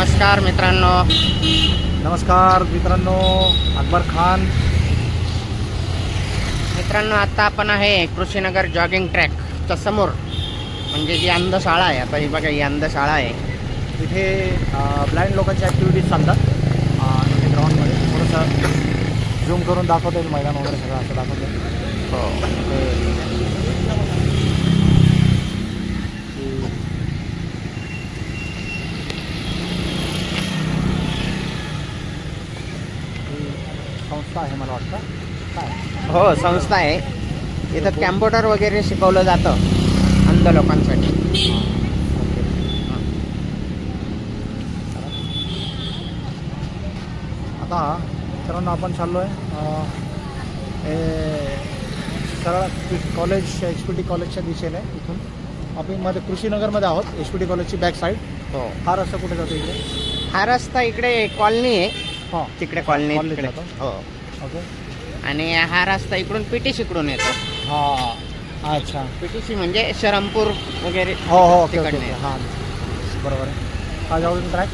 नमस्कार मित्रांनो. अकबर खान. मित्रांनो, आता आपण आहे कृषीनगर जॉगिंग ट्रॅकच्या समोर, म्हणजे जी अंधशाळा आहे. आता ही बघा, ही अंधशाळा आहे. इथे ब्लाइंड लोकांची ॲक्टिव्हिटीज चालतात. इथे ग्राउंडमध्ये थोडंसं झूम करून दाखवता येईल, मैदान वगैरे सगळं असं दाखवतं येईल. संस्था आहे मला वाटतं. हो, संस्था आहे. इथं कॅम्प्युटर वगैरे शिकवलं जातं अंध लोकांसाठी. आता मित्रांनो, आपण चाललो आहे सरळ कॉलेज HPT कॉलेजच्या दिशेने. इथून आपण मध्ये कृषीनगरमध्ये आहोत. HPT कॉलेजची बॅक साईड. हो. हा रस्ता कुठे जातो इकडे? हा रस्ता इकडे कॉलनी आहे. हां, तिकडे कॉलनी कॉलेज जातो. हो. ओके. आणि हा रस्ता इकडून PTC इकडून येतो. हां, अच्छा. PTC म्हणजे शरमपूर वगैरे. हो हो, ओके ओके. तिकडनं. हां, बरोबर आहे. हा जॉगिंग ट्रॅक.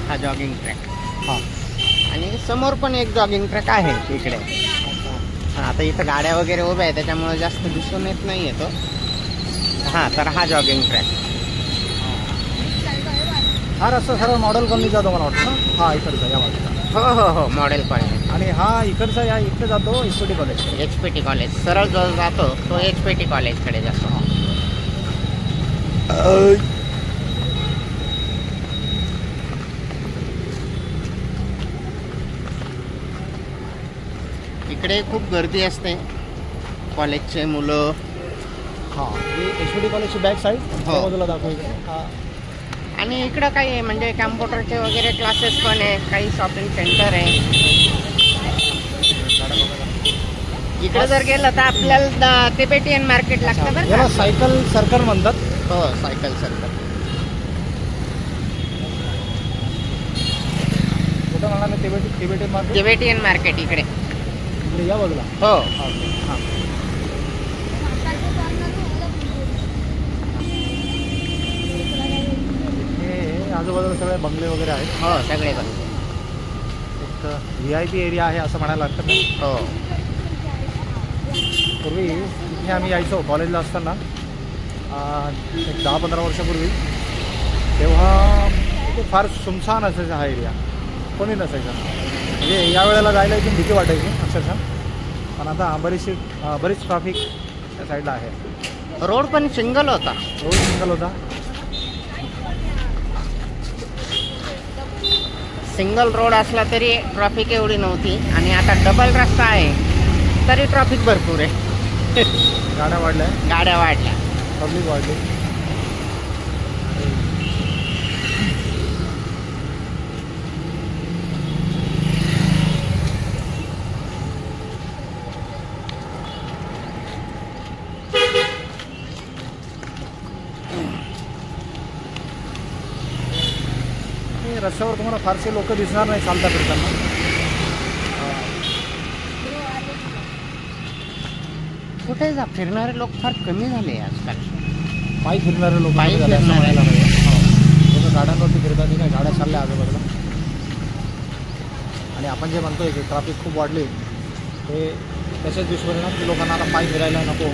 हा जॉगिंग ट्रॅक. हां, आणि समोर पण एक जॉगिंग ट्रॅक आहे इकडे. आता इथं गाड्या वगैरे उभ्या आहे, त्याच्यामुळे जास्त दिसून येत नाही येतो. हां, तर हा जॉगिंग ट्रॅक. हा रस्ता सरळ मॉडेल कॉलनी जातो मला वाटतं ना. हा इकडचा या बाजूला. हो हो हो, मॉडेल कॉलेज. आणि हा इकडचा या इकडे जातो HPT कॉलेज. HPT कॉलेज सरळ जो जातो तो HPT कॉलेजकडे जातो. इकडे खूप गर्दी असते, कॉलेजचे मुलं. हां, ही HPT कॉलेजची बॅक साईड. त्या बाजूला दाखव इकडे. हां, आणि इकडं काही आहे म्हणजे कॅम्प्युटरचे वगैरे क्लासेस पण आहे, काही शॉपिंग सेंटर आहे. इकडे जर गेलं तर आपल्याला तिबेटियन मार्केट लागतं बरं. याला सायकल सर्कल म्हणतात. हो, सायकल सर्कल. कुठं म्हणा मी? Tibetan market. तिबेटियन मार्केट इकडे या बाजूला. हो. हां, हे आजूबाजूला सगळे बंगले वगैरे आहेत. हो, सगळे बंगले. एक VIP एरिया आहे असं म्हणायला लागतं ना. हो. पूर्वी इथे आम्ही यायचो कॉलेजला असताना, एक 10-15 वर्षापूर्वी. तेव्हा इथे फार सुमसान असायचा हा एरिया, कोणी नसायचं. म्हणजे या वेळेला जायला इथून भीती वाटायची अक्षरशः. पण आता बरीच ट्रॅफिक त्या साईडला आहे. रोड पण सिंगल होता. रोड सिंगल होता. सिंगल रोड असला तरी ट्रॅफिक एवढी नव्हती, आणि आता डबल रस्ता आहे तरी ट्रॅफिक भरपूर आहे. गाड्या वाढल्या. पब्लिक वाढली. रस्त्यावर तुम्हाला फारसे लोक दिसणार नाही चालता फिरताना. कुठे जा फिरणारे लोक फार कमी झाले आजकाल. पायी फिरणारे लोक पायी झाले असं म्हणायला पाहिजे. लोक गाड्यांवरती फिरतात, काय गाड्या चालल्या आजूबाजूला. आणि आपण जे म्हणतोय की ट्रॅफिक खूप वाढली, ते त्याचेच दुष्परिणाम की लोकांना आता पायी फिरायला नको.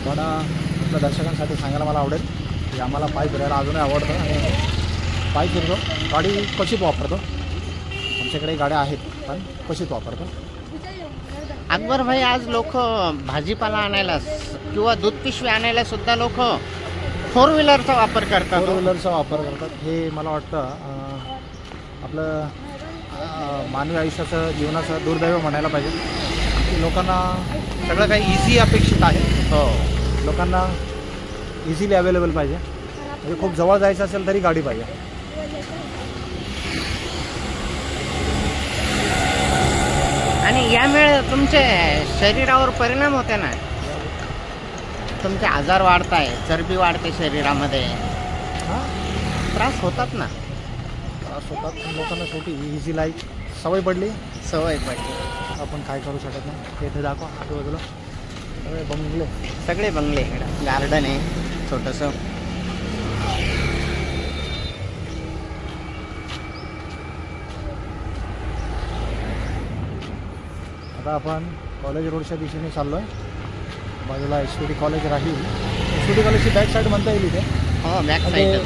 पण आपल्या दर्शकांसाठी सांगायला मला आवडेल की आम्हाला पायी फिरायला अजूनही आवडतं, आणि पायी फिरतो, गाडी क्वचित वापरतो. आमच्याकडे गाड्या आहेत पण क्वचित वापरतो. अकबर भाई, आज लोक भाजीपाला आणायला किंवा दूध पिशवी आणायला सुद्धा लोक 4 व्हीलरचा वापर करतात. 4 व्हीलरचा वापर करतात. हे मला वाटतं आपलं मानवी आयुष्याचं, जीवनाचं दुर्दैव म्हणायला पाहिजे की लोकांना सगळं काही इझी अपेक्षित आहे. हो, लोकांना इझिली अवेलेबल पाहिजे. म्हणजे खूप जवळ जायचं असेल तरी गाडी पाहिजे. आणि यामुळे तुमचे शरीरावर परिणाम होते ना. तुमचे आजार वाढताय, चरबी वाढते शरीरामध्ये. त्रास होतात ना. त्रास होतात. लोकांना छोटी इझी लाईफ सवय पडली. आपण काय करू शकत नाही. इथे दाखवा आजूबाजूला सगळे बंगले. गार्डन आहे छोटंसं. आता आपण कॉलेज रोडच्या दिशेने चाललो आहे. बाजूला SVD कॉलेज राहील. SVD कॉलेजची बॅक साईड म्हणता येईल इथे. हो, बॅक साईड.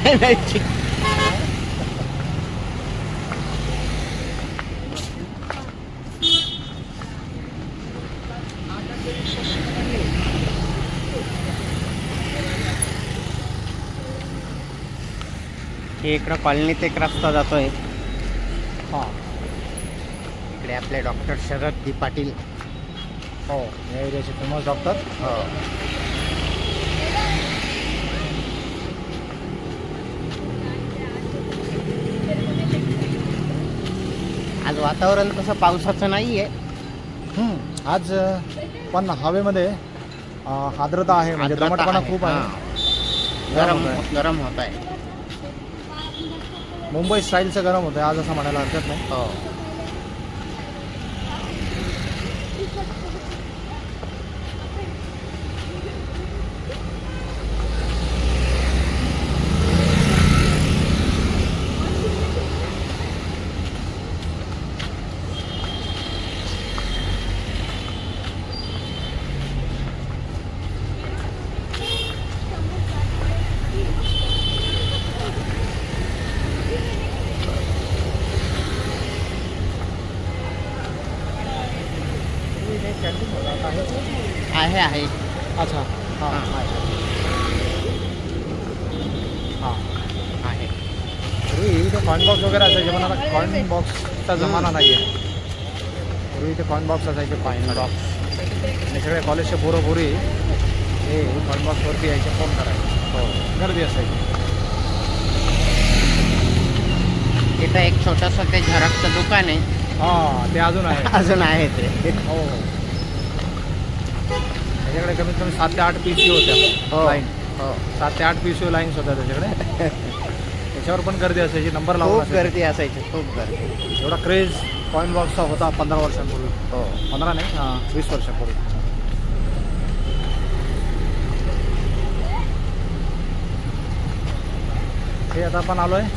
काय नाही. इकडं कॉलनीत एक रस्ता जातोय. हां, इकडे आपले डॉक्टर शरद डी पाटील. हो, या एरियाचे फेमस डॉक्टर. हो, आज वातावरण तसं पावसाचं नाही आहे. आज पण हवेमध्ये आर्द्रता आहे, म्हणजे दमटपणा खूप आहे. गरम होत आहे. मुंबई स्टाईलचं गरम होतं आज असं म्हणायला हरकत नाही. हो, आहे. अच्छा, हां हां आहे. पूर्वी इथे कॉइन बॉक्स वगैरे असायचे, पण आता कॉइन बॉक्सचा जमाना नाही आहे. पूर्वी इथे कॉइन बॉक्स असायचे, कॉइन बॉक्स. आणि सगळे कॉलेजचे पोरं हे कॉइन बॉक्सवरती यायचे, फोन करायचे. हो, गर्दी असायची. इथं एक छोटंसं ते झेरॉक्सचं दुकान आहे. हां, ते अजून आहे. अजून आहे ते. हो, त्याच्याकडे कमीत कमी 7 ते 8 PCU होत्या. हो, लाईन. हो, 7 ते 8 PCU लाईन्स होत्या त्याच्याकडे. त्याच्यावर पण गर्दी असायची, नंबर लावून खूप गर्दी असायची, खूप गर्दी. एवढा क्रेज कॉइन बॉक्सचा होता 15 वर्षांपूर्वी. हो, 15 नाही, 20 वर्षांपूर्वी. हे आता आपण आलो आहे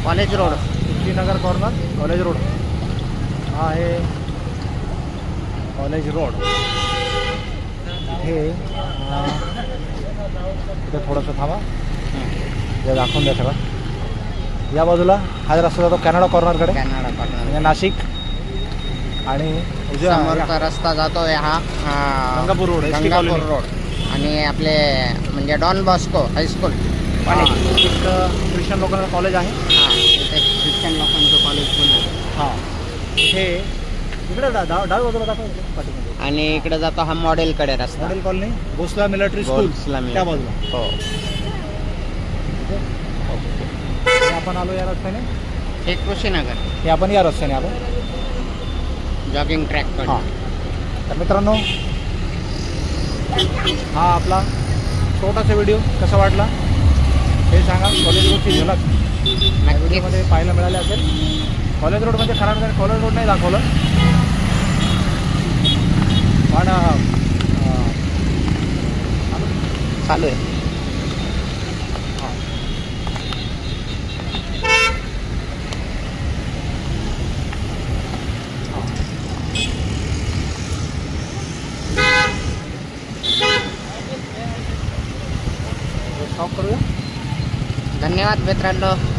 college road, Srinagar corner, college road. हा आहे कॉलेज रोड. हे इथे थोडंसं थांबा, ते दाखवून द्या सगळं. या बाजूला हा रस्ता जातो कॅनडा कॉर्नरकडे, कॅनडा कॉर्नर. म्हणजे नाशिक. आणि समोरचा रस्ता जातोय हा गंगापूर रोड, गंगापूर रोड. आणि आपले म्हणजे डॉन बॉस्को हायस्कूल कॉलेज. एक ख्रिश्चन लोकांचं कॉलेज आहे. हां, इथे ख्रिश्चन लोकांचं कॉलेज पण आहे. हां, हे इकडे डाव्या बाजूला दाखवतो पाठीमध्ये. आणि इकडे जातो हा मॉडेलकडे रस्ता, model colony, Bhonsala military school त्या बाजूला. हो, हे आपण आलो या रस्त्याने. हे कृषीनगर, हे आपण या रस्त्याने आलो जॉगिंग ट्रॅक. हां, तर मित्रांनो, हा आपला छोटासा व्हिडिओ कसा वाटला हे सांगा. कॉलेज रोडची झलक व्हिडिओमध्ये पाहायला मिळाले असेल. कॉलेज रोड म्हणजे खरा कॉलेज रोड नाही दाखवलं, पण चालू आहे. स्टॉप करूया. धन्यवाद मित्रांनो.